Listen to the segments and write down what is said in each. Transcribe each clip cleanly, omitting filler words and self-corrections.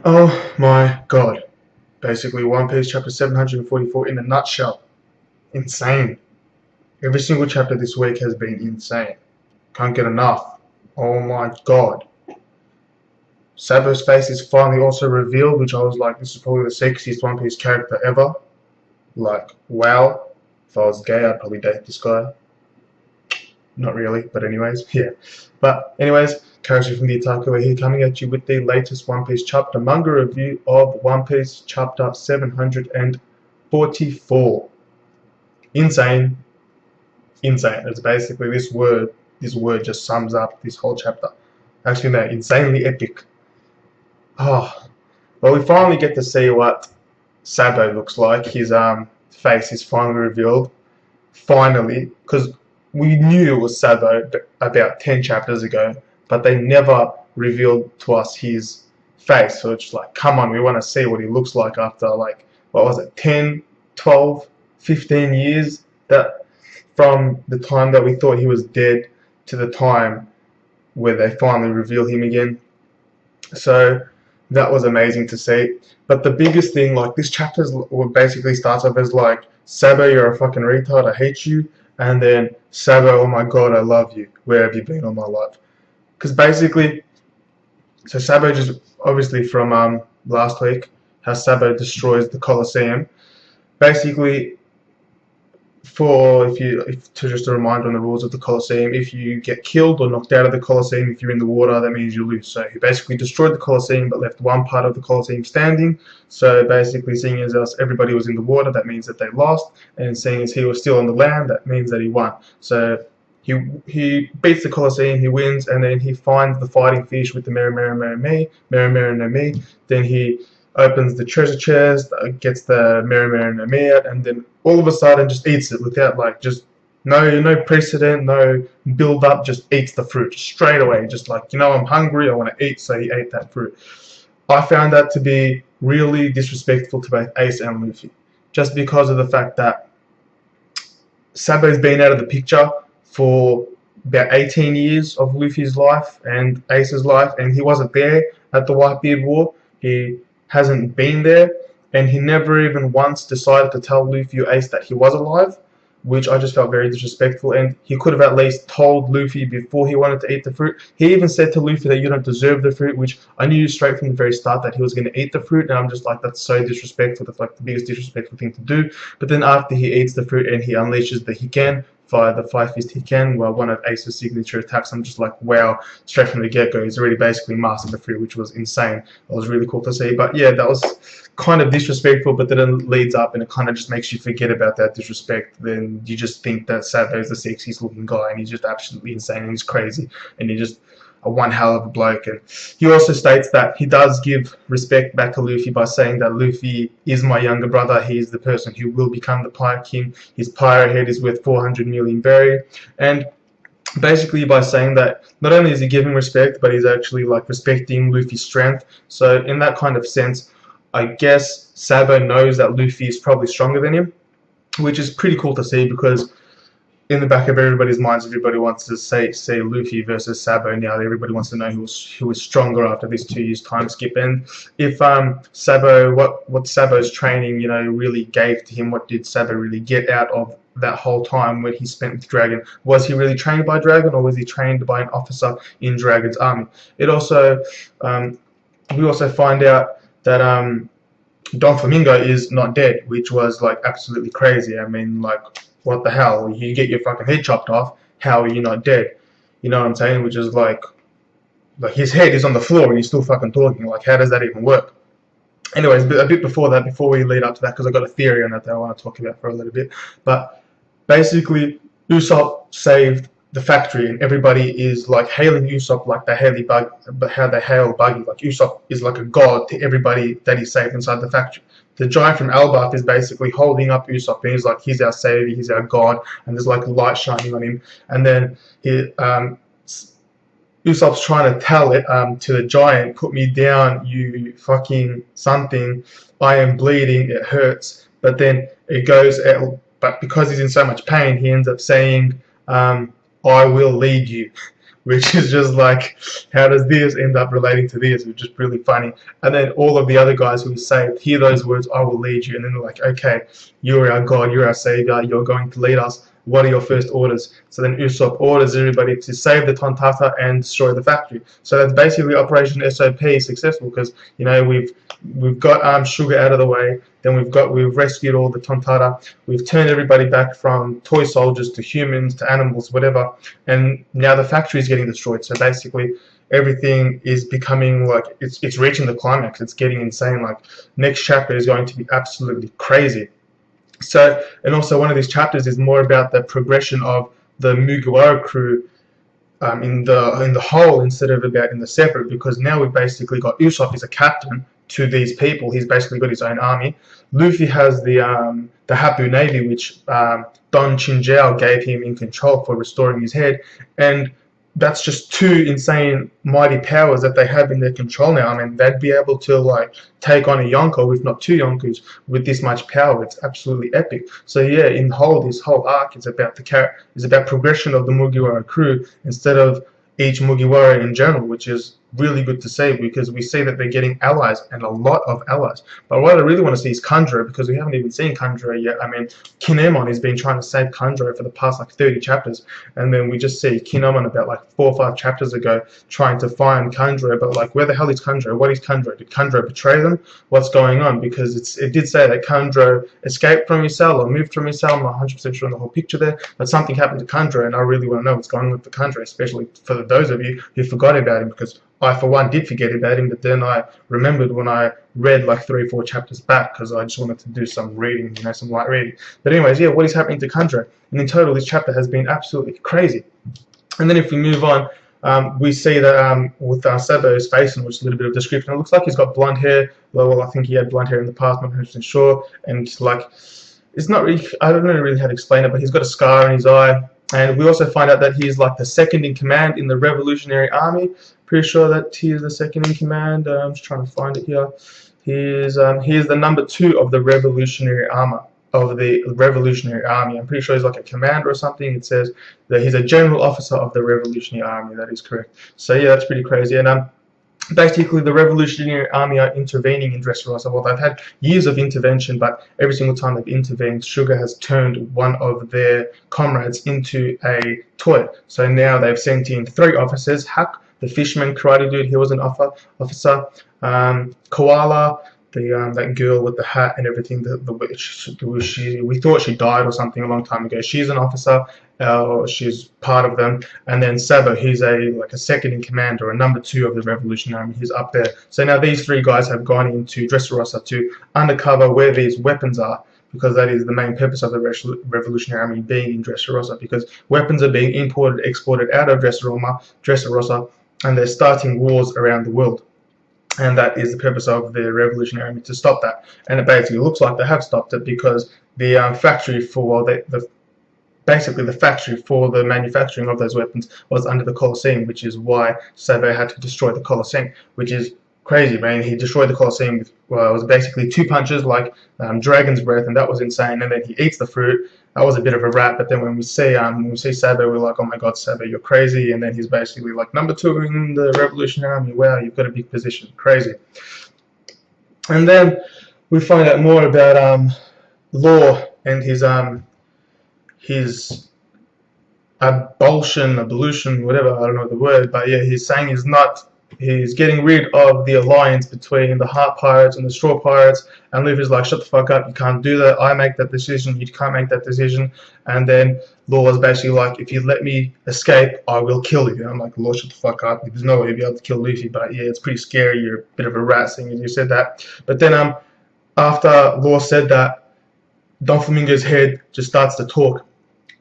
Oh my god. Basically, One Piece chapter 744 in a nutshell. Insane. Every single chapter this week has been insane. Can't get enough. Oh my god. Sabo's face is finally also revealed, which I was like, this is probably the sexiest One Piece character ever. Like, wow. If I was gay, I'd probably date this guy. Not really, but anyways, yeah. But anyways, character from the Otaku are here coming at you with the latest One Piece chapter manga review of One Piece chapter 744. Insane. Insane. It's basically this word just sums up this whole chapter. Actually no, insanely epic. Oh. Well, we finally get to see what Sabo looks like. His face is finally revealed. Finally, because we knew it was Sabo about 10 chapters ago, but they never revealed to us his face. So it's like, come on, we want to see what he looks like after, like, what was it, 10, 12, 15 years that from the time that we thought he was dead to the time where they finally reveal him again. So that was amazing to see. But the biggest thing, like, this chapter basically starts off as like, Sabo, you're a fucking retard, I hate you. And then Sabo, oh my god, I love you. Where have you been all my life? Because basically, so Sabo just, obviously from last week, how Sabo destroys the Colosseum. Basically, to just a reminder on the rules of the Colosseum, if you get killed or knocked out of the Colosseum, if you're in the water, that means you lose. So he basically destroyed the Colosseum but left one part of the Colosseum standing. So basically, seeing as everybody was in the water, that means that they lost, and seeing as he was still on the land, that means that he won. So he beats the Colosseum, he wins, and then he finds the fighting fish with the Mera Mera Mera Me, Mera Mera no Me. Then he opens the treasure chest, gets the Mera Mera no Me out, and then all of a sudden just eats it without like just no precedent, no build up, just eats the fruit straight away. Just like, I'm hungry, I want to eat, so he ate that fruit. I found that to be really disrespectful to both Ace and Luffy, just because of the fact that Sabo's been out of the picture for about 18 years of Luffy's life and Ace's life, and he wasn't there at the Whitebeard War. He hasn't been there, and he never even once decided to tell Luffy or Ace that he was alive, which I just felt very disrespectful. And he could have at least told Luffy before he wanted to eat the fruit. He even said to Luffy that you don't deserve the fruit, which I knew straight from the very start that he was going to eat the fruit, and I'm just like, that's so disrespectful. That's like the biggest disrespectful thing to do. But then after he eats the fruit and he unleashes the Hiken, via the Five Fist Hiken, well, one of Ace's signature attacks, I'm just like, wow, straight from the get-go, he's already basically mastered the fruit, which was insane. It was really cool to see. But yeah, that was kind of disrespectful, but then it leads up and it kind of just makes you forget about that disrespect. Then you just think that Sabo is the sexiest looking guy, and he's just absolutely insane, and he's crazy, and he just one hell of a bloke. And he also states that he does give respect back to Luffy by saying that Luffy is my younger brother. He is the person who will become the Pirate King. His pirate head is worth 400 million berry. And basically by saying that, not only is he giving respect, but he's actually like respecting Luffy's strength. So in that kind of sense, I guess Sabo knows that Luffy is probably stronger than him, which is pretty cool to see, because in the back of everybody's minds, everybody wants to say Luffy versus Sabo now. Everybody wants to know who was stronger after this 2 years time skip. And if Sabo, what Sabo's training, really gave to him, what did Sabo really get out of that whole time when he spent with Dragon? Was he really trained by Dragon, or was he trained by an officer in Dragon's army? It also, we also find out that Dolfamingo is not dead, which was like absolutely crazy. I mean, like, what the hell? You get your fucking head chopped off, how are you not dead? You know what I'm saying? Which is like his head is on the floor and he's still fucking talking. Like, how does that even work? Anyways, a bit before that, before we lead up to that, because I've got a theory on that I want to talk about for a little bit. But basically, Usopp saved the factory, and everybody is like hailing Usopp like they hail Buggy. Like, Usopp is like a god to everybody that he saved inside the factory. The giant from Elbaf is basically holding up Usopp, and he's like, he's our savior, he's our god, and there's like light shining on him. And then Usopp's trying to tell it to the giant, put me down, you fucking something, I am bleeding, it hurts. But then it goes, but because he's in so much pain, he ends up saying, I will lead you, which is just like, how does this end up relating to this, which is really funny. And then all of the other guys who are saved hear those words, I will lead you, and then they're like, okay, you're our God, you're our savior, you're going to lead us. What are your first orders? So then Usopp orders everybody to save the Tontata and destroy the factory. So that's basically Operation SOP successful, because you know we've got Sugar out of the way. Then we've rescued all the Tontata. We've turned everybody back from toy soldiers to humans to animals, whatever. And now the factory is getting destroyed. So basically everything is becoming like it's reaching the climax. It's getting insane. Like next chapter is going to be absolutely crazy. So, and also one of these chapters is more about the progression of the Mugiwara crew in the whole, instead of about in the separate, because now we've basically got Usopp as a captain to these people. He's basically got his own army. Luffy has the Hapu Navy, which Don Chinjiao gave him in control for restoring his head, and that's just two insane mighty powers that they have in their control now. I mean, they'd be able to like take on a Yonko, if not two Yonkos, with this much power. It's absolutely epic. So yeah, in this whole arc is about progression of the Mugiwara crew instead of each Mugiwara in general, which is really good to see, because we see that they're getting allies, and a lot of allies. But what I really want to see is Kanjuro, because we haven't even seen Kanjuro yet. I mean, Kinemon has been trying to save Kanjuro for the past like 30 chapters, and then we just see Kinemon about like 4 or 5 chapters ago trying to find Kanjuro, but like, where the hell is Kanjuro? What is Kanjuro? Did Kanjuro betray them? What's going on? Because it did say that Kanjuro escaped from his cell or moved from his cell. I'm not 100% sure on the whole picture there, but something happened to Kanjuro, and I really want to know what's going on with the Kanjuro, especially for those of you who forgot about him, because I, for one, did forget about him, but then I remembered when I read like 3 or 4 chapters back, because I just wanted to do some reading, you know, some light reading. But anyways, yeah, what is happening to Kanjuro? And in total, this chapter has been absolutely crazy. And then if we move on, we see that with Sabo's face, and just a little bit of description, it looks like he's got blonde hair. Well, I think he had blonde hair in the past, I'm not 100% sure. And it's like, it's not really, I don't know really how to explain it, but he's got a scar in his eye. And we also find out that he's like the second in command in the Revolutionary Army. Pretty sure that he is the second in command. I'm just trying to find it here. He is the number 2 of the Revolutionary Army. I'm pretty sure he's like a commander or something. It says that he's a general officer of the Revolutionary Army. That is correct. So yeah, that's pretty crazy. And basically, the Revolutionary Army are intervening in Dressrosa. Well, they've had years of intervention, but every single time they've intervened, Sugar has turned one of their comrades into a toy. So now they've sent in 3 officers: Hack, the fisherman karate dude, he was an officer, Koala, that girl with the hat and everything, we thought she died or something a long time ago. She's an officer, she's part of them. And then Sabo, he's like a second in command, or a number 2 of the Revolutionary Army. He's up there. So now these 3 guys have gone into Dressrosa to undercover where these weapons are, because that is the main purpose of the Revolutionary Army being in Dressrosa, because weapons are being imported, exported out of Dressrosa, and they're starting wars around the world. And that is the purpose of the Revolutionary Army, to stop that. And it basically looks like they have stopped it, because the factory for basically the factory for the manufacturing of those weapons was under the Colosseum, which is why Sabo had to destroy the Colosseum, which is crazy, man. He destroyed the Colosseum with, well, it was basically 2 punches, like Dragon's Breath, and that was insane. And then he eats the fruit. That was a bit of a rat. But then when we see Sabo, we're like, oh my God, Sabo, you're crazy. And then he's basically like number 2 in the Revolutionary Army. Wow, you've got a big position. Crazy. And then we find out more about Law and his abolition, whatever, I don't know the word, but yeah, he's saying he's getting rid of the alliance between the Heart Pirates and the Straw Pirates, and Luffy's like, shut the fuck up, you can't do that, I make that decision, you can't make that decision. And then Law is basically like, if you let me escape, I will kill you. And I'm like, Law, shut the fuck up, there's no way you'll be able to kill Luffy. But yeah, it's pretty scary, you're a bit of a rat, seeing as you said that. But then after Law said that, Dolfamingo's head just starts to talk.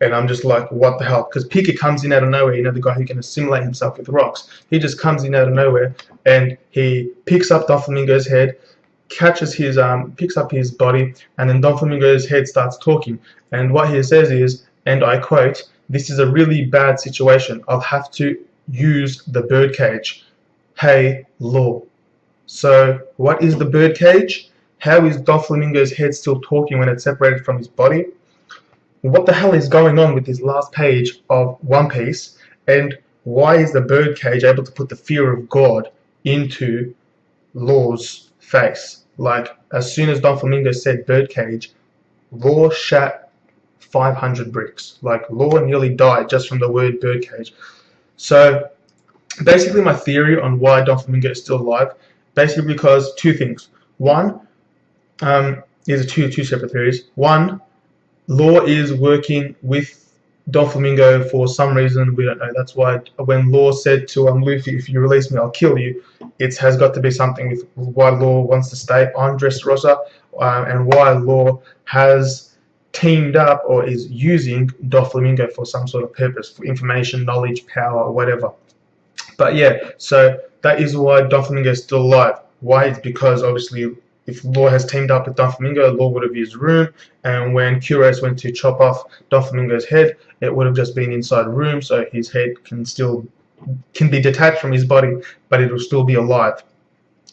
And I'm just like, what the hell? Because Pika comes in out of nowhere, you know, the guy who can assimilate himself with rocks. He just comes in out of nowhere, and he picks up Dolfamingo's head, picks up his body, and then Dolfamingo's head starts talking. And what he says is, and I quote, "This is a really bad situation. I'll have to use the birdcage. Hey, Law." So, what is the birdcage? How is Dolfamingo's head still talking when it's separated from his body? What the hell is going on with this last page of One Piece? And why is the Birdcage able to put the fear of God into Law's face? Like, as soon as Dolfamingo said Birdcage, Law shat 500 bricks. Like, Law nearly died just from the word Birdcage. So, basically my theory on why Dolfamingo is still alive, basically because two things. One, these are two separate theories. One, Law is working with Dolfamingo for some reason, we don't know. That's why when Law said to Luffy, if you release me, I'll kill you, it has got to be something with why Law wants to stay on Dressrosa, and why Law has teamed up or is using Dolfamingo for some sort of purpose, for information, knowledge, power, or whatever. But yeah, so that is why Dolfamingo is still alive. Why? It's because obviously if Law has teamed up with Dolfamingo, Law would have used Room, and when Kuros went to chop off Dolfamingo's head, it would have just been inside Room, so his head can be detached from his body, but it will still be alive.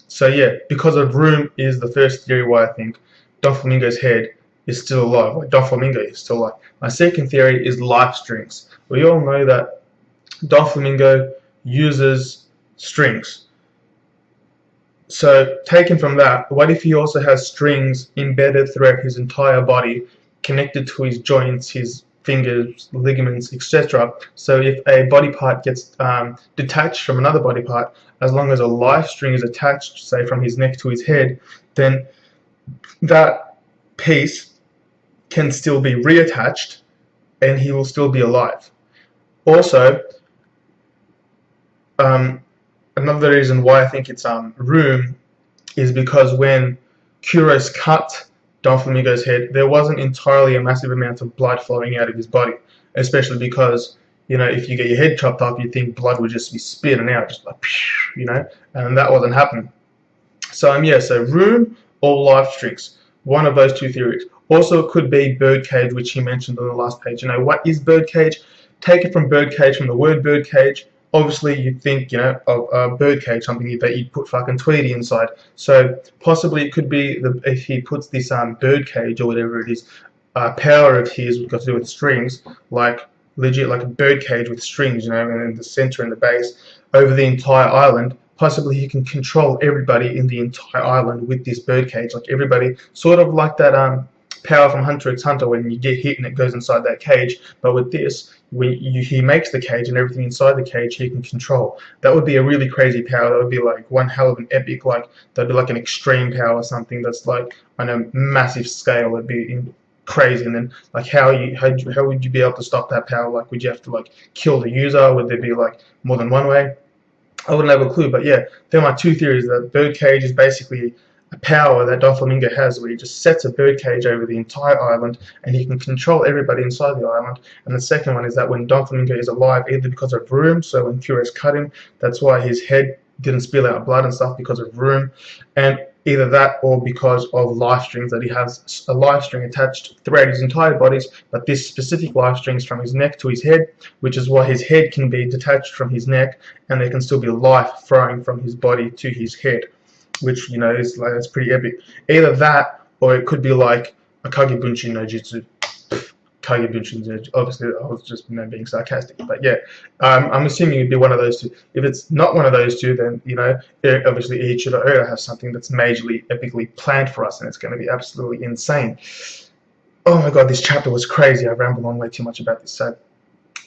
So yeah, because of Room is the first theory why I think Dolfamingo's head is still alive, like Dolfamingo is still alive. My second theory is life strings. We all know that Dolfamingo uses strings. So, taken from that, what if he also has strings embedded throughout his entire body, connected to his joints, his fingers, ligaments, etc. So if a body part gets detached from another body part, as long as a life string is attached, say from his neck to his head, then that piece can still be reattached and he will still be alive. Also, another reason why I think it's Room is because when Kuros cut Dolfamingo's head, there wasn't entirely a massive amount of blood flowing out of his body, especially because, you know, if you get your head chopped off, you'd think blood would just be spitting out, just like, you know, and that wasn't happening. So yeah, so Room or life strings, one of those two theories. Also, it could be Birdcage, which he mentioned on the last page. You know, what is Birdcage? Take it from Birdcage, from the word Birdcage. Obviously, you'd think, you know, of a Birdcage, something that you'd put fucking Tweety inside. So possibly it could be if he puts this Birdcage or whatever it is, power of his, which got to do with strings, like legit like a Birdcage with strings, you know, and then the center and the base over the entire island. Possibly he can control everybody in the entire island with this Birdcage, like everybody, sort of like that power from Hunter x Hunter when you get hit and it goes inside that cage. But with this, when he makes the cage and everything inside the cage he can control. That would be a really crazy power. That would be like one hell of an epic, like that'd be like an extreme power or something that's like on a massive scale. It'd be crazy. And then like how would you be able to stop that power? Like, would you have to like kill the user? Would there be like more than one way? I wouldn't have a clue. But yeah, there are my two theories. That Birdcage is basically a power that Dolfamingo has, where he just sets a Birdcage over the entire island and he can control everybody inside the island. And the second one is that when Dolfamingo is alive, either because of Room, so when Kuros cut him, that's why his head didn't spill out blood and stuff, because of Room, and either that or because of life strings, that he has a life string attached throughout his entire body, but this specific life string is from his neck to his head, which is why his head can be detached from his neck and there can still be life flowing from his body to his head, which, you know, is like, that's pretty epic. Either that, or it could be like a Kagebunshin no Jutsu. Kagebunshin no Jutsu. Obviously, I was just, you know, being sarcastic, but yeah, I'm assuming it'd be one of those two. If it's not one of those two, then, you know, obviously Ichiro Oda has something that's majorly, epically planned for us, and it's going to be absolutely insane. Oh my god, this chapter was crazy. I rambled on way too much about this, so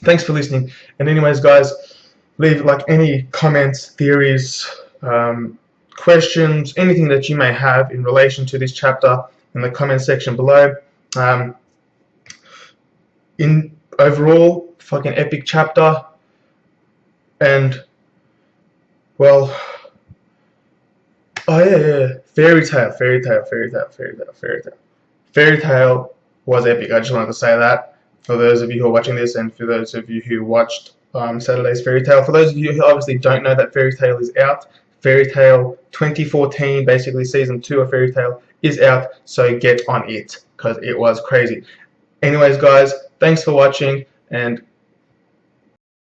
thanks for listening. And anyways, guys, leave like any comments, theories, questions, anything that you may have in relation to this chapter in the comment section below. In overall, fucking epic chapter, and well, oh yeah, fairy tale was epic. I just wanted to say that for those of you who are watching this, and for those of you who watched Saturday's Fairy Tail. For those of you who obviously don't know that Fairy Tail is out, Fairy Tail 2014, basically season 2 of Fairy Tail, is out, so get on it, because it was crazy. Anyways, guys, thanks for watching, and